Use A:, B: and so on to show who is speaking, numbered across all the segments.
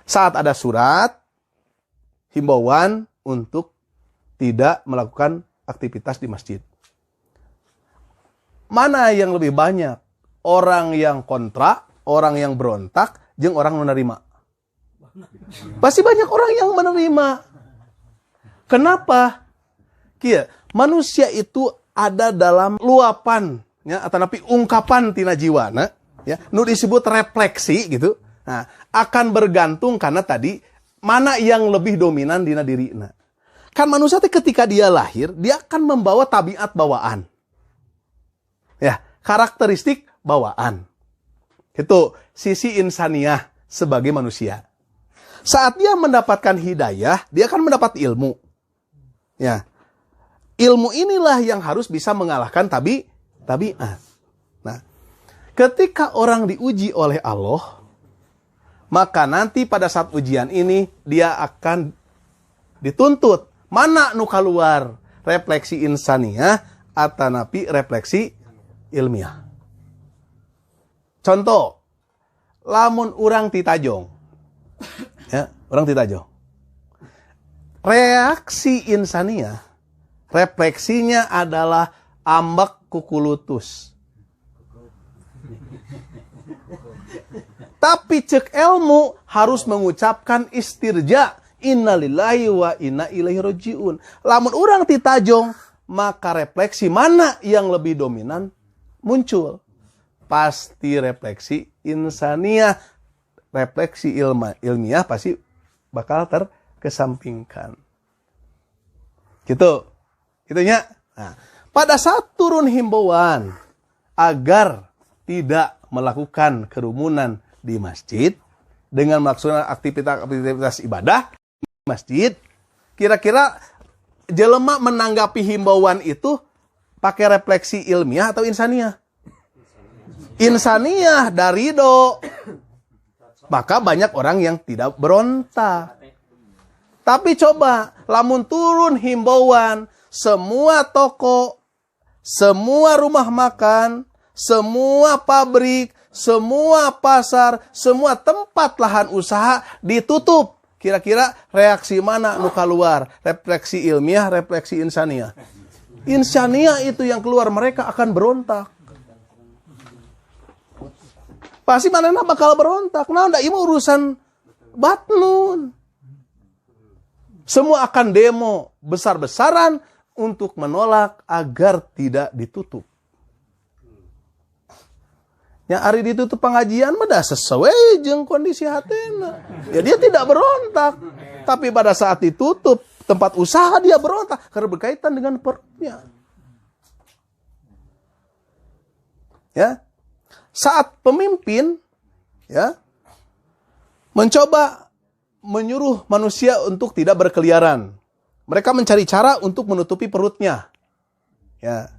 A: Saat ada surat, himbauan untuk tidak melakukan aktivitas di masjid. Mana yang lebih banyak? Orang yang kontra, orang yang berontak, jeung orang menerima. Pasti banyak orang yang menerima. Kenapa? Kia, manusia itu ada dalam luapan, ya, atau napi ungkapan tina jiwana, ya, nu disebut refleksi gitu. Nah, akan bergantung karena tadi mana yang lebih dominan dina dirina. Kan manusia ketika dia lahir, dia akan membawa tabiat bawaan. Ya, karakteristik bawaan. Itu sisi insaniah sebagai manusia. Saat dia mendapatkan hidayah, dia akan mendapat ilmu. Ya. Ilmu inilah yang harus bisa mengalahkan tabiat. Nah, ketika orang diuji oleh Allah, maka nanti pada saat ujian ini dia akan dituntut mana nu keluar refleksi insaniah atau napi refleksi ilmiah. Contoh, lamun urang titajong, ya, orang titajong. Reaksi insaniah, refleksinya adalah ambek kukulutus. Tapi cek ilmu harus mengucapkan istirja, innalillahi wa inna ilaihi rajiun. Lamun urang titajong, maka refleksi mana yang lebih dominan muncul? Pasti refleksi insaniah, refleksi ilmiah pasti bakal terkesampingkan. Gitu. Gitunya. Nah, pada saat turun himbauan agar tidak melakukan kerumunan di masjid dengan melaksanakan aktivitas ibadah di masjid, kira-kira jelema menanggapi himbauan itu pakai refleksi ilmiah atau insaniah? Insaniah dari ridho. Maka banyak orang yang tidak berontak. Tapi coba, lamun turun himbauan, semua toko, semua rumah makan, semua pabrik, semua pasar, semua tempat lahan usaha ditutup. Kira-kira reaksi mana nu keluar? Refleksi ilmiah, refleksi insaniah. Insaniah itu yang keluar, mereka akan berontak. Pasti manehna bakal berontak. Nah, ini urusan batnun. Semua akan demo besar-besaran untuk menolak agar tidak ditutup. Yang hari ditutup pengajian mah dah sesuai jeung kondisi hatena. Ya dia tidak berontak. Tapi pada saat ditutup tempat usaha dia berontak karena berkaitan dengan perutnya. Ya. Saat pemimpin ya mencoba menyuruh manusia untuk tidak berkeliaran. Mereka mencari cara untuk menutupi perutnya. Ya.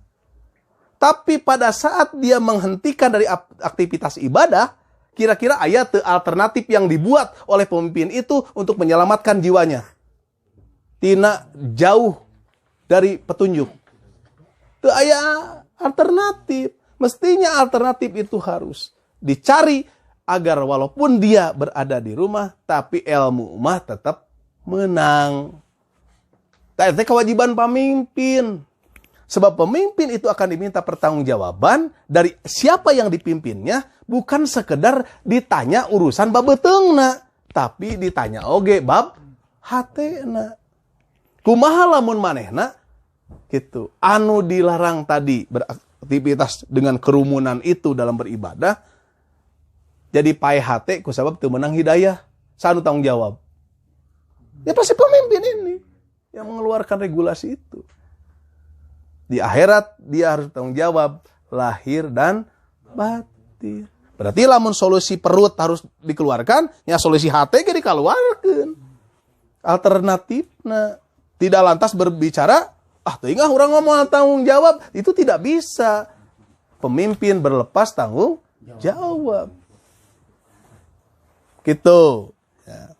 A: Tapi pada saat dia menghentikan dari aktivitas ibadah, kira-kira ayat alternatif yang dibuat oleh pemimpin itu untuk menyelamatkan jiwanya. Tina jauh dari petunjuk. Itu ayat alternatif. Mestinya alternatif itu harus dicari agar walaupun dia berada di rumah, tapi ilmu mah tetap menang. Itu kewajiban pemimpin. Sebab pemimpin itu akan diminta pertanggungjawaban dari siapa yang dipimpinnya, bukan sekedar ditanya urusan babeteungna, tapi ditanya oge bab hatena. Kumaha lamun manehna gitu. Anu dilarang tadi beraktivitas dengan kerumunan itu dalam beribadah, jadi pae hate kusabab teu meunang hidayah. Sanu tanggung jawab? Ya pasti pemimpin ini yang mengeluarkan regulasi itu. Di akhirat dia harus tanggung jawab lahir dan batin. Berarti lamun solusi perut harus dikeluarkan, ya solusi hati ge dikeluarkan. Alternatifna tidak lantas berbicara, teuingah urang ngomong tanggung jawab, itu tidak bisa. Pemimpin berlepas tanggung jawab. Gitu. Ya.